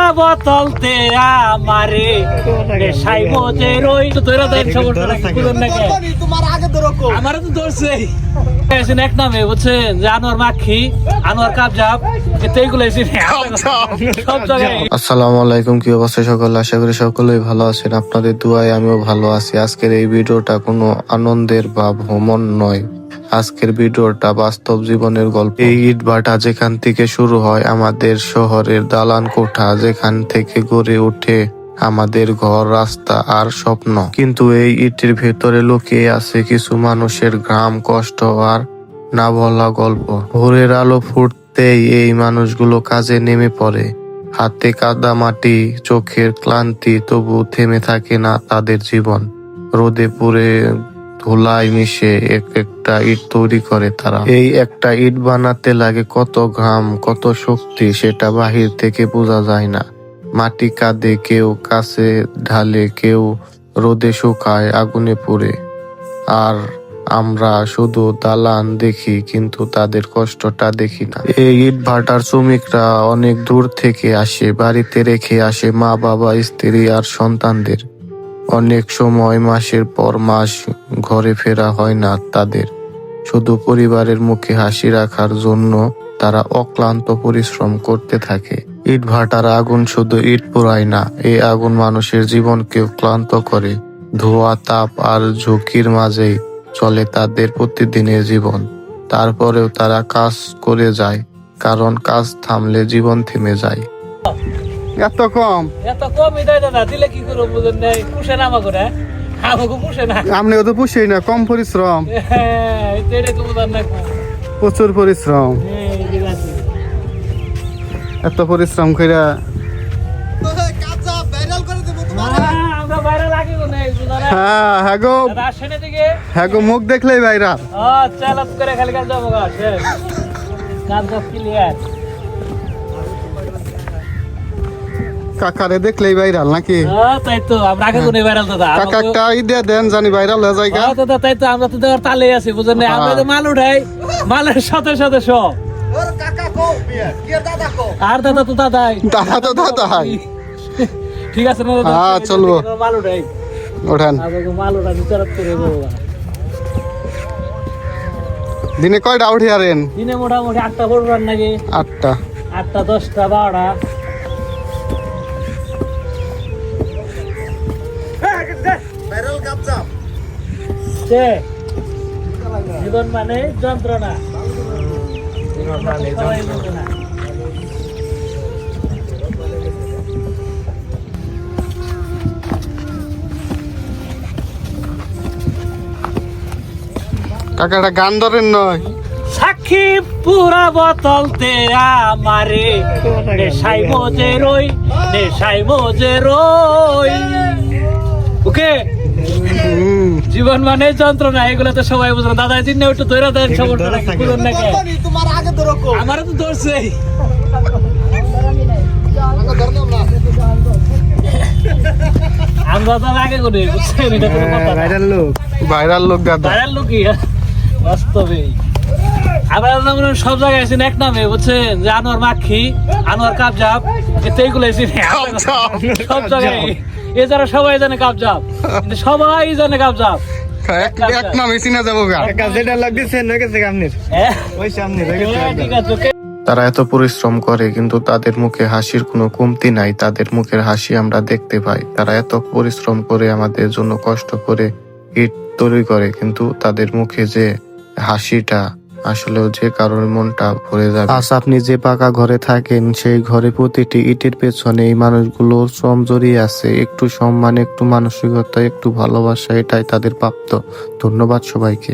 পুরা বোতল তেরা মারে নেশাই মজে রই তো তোরা দেন সমস্যা নাকি বুঝুন নাকি তোমার আগে ধরো আমারও তো ধরছেই এসেন এক নামে বুঝছেন যে আনোয়ার মাখি আনোয়ার কাবজাব এতেইগুলো এসেন সব জায়গায়। আসসালামু আলাইকুম, কি অবস্থা সকলে? আশা করি সকলেই ভালো আছেন। আপনাদের দুয়ায় আমিও ভালো আছি। আজকের এই ভিডিওটা কোনো আনন্দের বা ভ্রমণ নয়, আজকের ভিডিওটা বাস্তব জীবনের গল্প। এই ইট ভাটা যেখান থেকে শুরু হয় আমাদের শহরের দালান কোঠা, যেখান থেকে গড়ে ওঠে আমাদের ঘর, রাস্তা আর স্বপ্ন, কিন্তু এই ইটের ভেতরে লুকিয়ে আছে কিছু মানুষের ঘাম, কষ্ট আর না বলা গল্প। ভোরের আলো ফুটতেই এই মানুষগুলো কাজে নেমে পড়ে, হাতে কাদা মাটি, চোখের ক্লান্তি, তবু থেমে থাকে না তাদের জীবন। রোদে পুড়ে ধুলায় মিশে এক একটা ইট তৈরি করে তারা। এই একটা ইট বানাতে লাগে কত ঘাম, কত শক্তি, সেটা বাহির থেকে বোঝা যায় না। মাটি কাঁদে, কেউ কাছে ঢালে, কেউ রোদে শুকায়, আগুনে পুড়ে, আর আমরা শুধু দালান দেখি কিন্তু তাদের কষ্টটা দেখি না। এই ইট ভাটার শ্রমিকরা অনেক দূর থেকে আসে, বাড়িতে রেখে আসে মা বাবা, স্ত্রী আর সন্তানদের। অনেক সময় মাসের পর মাস ঘরে ফেরা হয় না তাদের। শুধু পরিবারের মুখে হাসি রাখার জন্য তারা অক্লান্ত পরিশ্রম করতে থাকে। ইট ভাটার আগুন শুধু ইট পোড়ায় না, এই আগুন মানুষের জীবনকেও ক্লান্ত করে। ধোঁয়া, তাপ আর ঝুঁকির মাঝেই চলে তাদের প্রতিদিনের জীবন। তারপরেও তারা কাজ করে যায়, কারণ কাজ থামলে জীবন থেমে যায়। এত কম এত কমই দেয় দাদা, দিলে কি করবো বুঝেন নাই, পুষে না আমাকে রে, আমাকে পুষে না। আপনি তো পুষেই না, কম পরিশ্রম, এটাই তো বুঝান না। প্রচুর পরিশ্রম। ঠিক আছে, এত পরিশ্রম কইরা আমরা বাইরে লাগিব না হ্যাঁ হ্যাঁ গো, রাজশাহী দিকে হ্যাঁ গো, মুখ দেখলেই ভাইরা চালাত করে খালি কাজ যাবো গা, শেষ কাজ সব ক্লিয়ার। কাকারে দেখলেই ভাইরাল নাকি? তাই তো আমরা আগে কোনে ভাইরাল দাদা, কাকা একটা ইডিয়া দেন জানি ভাইরাল হয়ে যায়। দাদা তাই তো আমরা তো দেওয়ার তালে আছি বুঝেন না, আমরা তো মাল উঠাই, মালের সাথে সাথে সব। আর দাদা তো দাদাই, দাদা তো দাদাই। ঠিক আছে না দাদা? হ্যাঁ, চলবো। মাল উঠাই, ওঠেন। মাল উঠাই বিচারত করে দেবো। দিনে কয়টা উঠি আরেন? দিনে মোটামুটি 8টা করবেন নাকি? 8টা 8টা 10টা 12টা। জীবন মানে যন্ত্রণা, জীবন মানে যন্ত্রণা। কাকা একটা গান ধরেন নয়? সাক্ষী পুরা বোতল তেরা মারে নেশাই মজে রই, নেশাই মজে রই। ওকে, জীবন মানে যন্ত্রণা, এগুলো তো সবাই বুঝলো। দাদা দিন একটু ধরে দেন, সমস্যা নাকি বুঝুন নাকি? আমারও তো ধরছেই। আমরা তো আগে করি বুঝছেন, এটা কোনো কথা না। ভাইরাল লোক দাদা, ভাইরাল লোকই বাস্তবেই। আমরা সব জায়গায় আছেন এক নামে বুঝছেন, যে আনোয়ার মাখি, আনোয়ার কাবজাব, এতেইগুলো এসেন সব জায়গায়। এ যারা সবাই জানে কাবজাব, কিন্তু সবাই জানে কাবজাব। এক নামে চিনা যাবো গা। যেটা লাগতেছে ঠিক আছে। তারা এত পরিশ্রম করে কিন্তু তাদের মুখে হাসির কোনো কমতি নাই, তাদের মুখের হাসি আমরা দেখতে পাই। তারা এত পরিশ্রম করে আমাদের জন্য কষ্ট করে ইট তৈরি করে, কিন্তু তাদের মুখে যে হাসিটা, আসলেও যে কারোর মনটা ভরে যাবে। আজ আপনি যে পাকা ঘরে থাকেন, সেই ঘরে প্রতিটি ইটের পেছনে এই মানুষগুলোর শ্রম জড়িয়ে আছে। একটু সম্মান, একটু মানসিকতা, একটু ভালোবাসা, এটাই তাদের প্রাপ্ত। ধন্যবাদ সবাইকে।